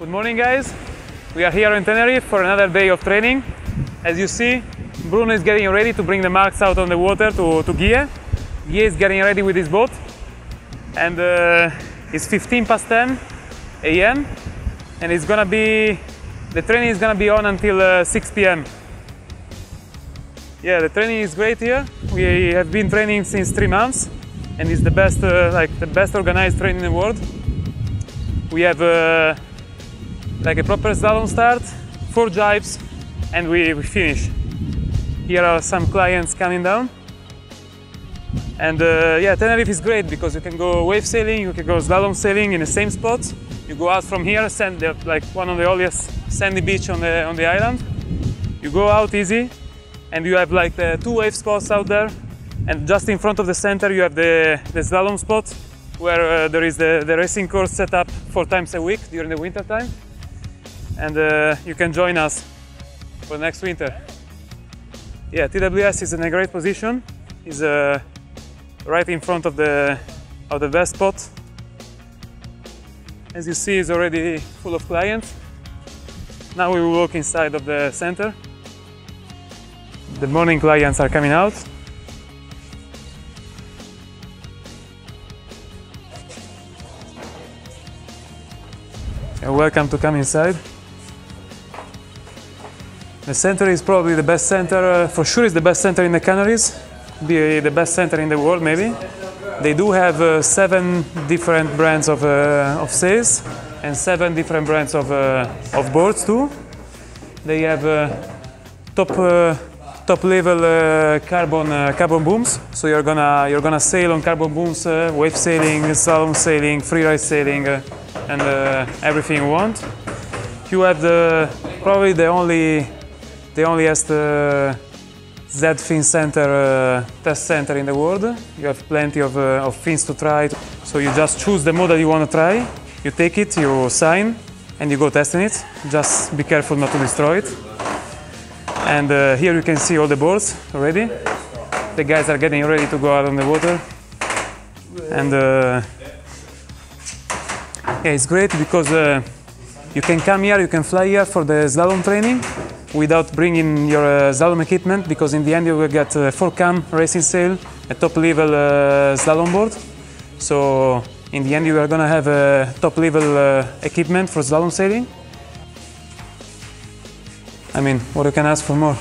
Good morning, guys. We are here in Tenerife for another day of training. As you see, Bruno is getting ready to bring the marks out on the water to Guille. Guille is getting ready with his boat, and it's 15 past 10 a.m. and the training is gonna be on until 6 p.m. Yeah, the training is great here. We have been training since 3 months, and it's the best, the best organized training in the world. We have like a proper slalom start, 4 jives, and we finish. Here are some clients coming down. And yeah, Tenerife is great because you can go wave sailing, you can go slalom sailing in the same spot. You go out from here, like one of the earliest sandy beach on the island. You go out easy, and you have like the 2 wave spots out there. And just in front of the center, you have the slalom spot, where there is the racing course set up 4 times a week during the winter time. And you can join us for next winter. Yeah, TWS is in a great position. It's right in front of the best spot. As you see, it's already full of clients. Now we will walk inside of the center. The morning clients are coming out. You're welcome to come inside. The center is probably the best center, for sure it's the best center in the Canaries, the best center in the world maybe. They do have 7 different brands of sails and 7 different brands of boards too. They have top level carbon booms, so you're gonna sail on carbon booms, wave sailing, slalom sailing, freeride sailing, and everything you want. You have probably the only Z-fin center test center in the world. You have plenty of fins to try. So you just choose the model you want to try. You take it, you sign, and you go testing it. Just be careful not to destroy it. And here you can see all the boards already. The guys are getting ready to go out on the water. And yeah, it's great because you can come here, you can fly here for the slalom training without bringing your slalom equipment, because in the end you will get a 4-cam racing sail, a top level slalom board. So in the end you are gonna have a top level equipment for slalom sailing. I mean, what you can ask for more?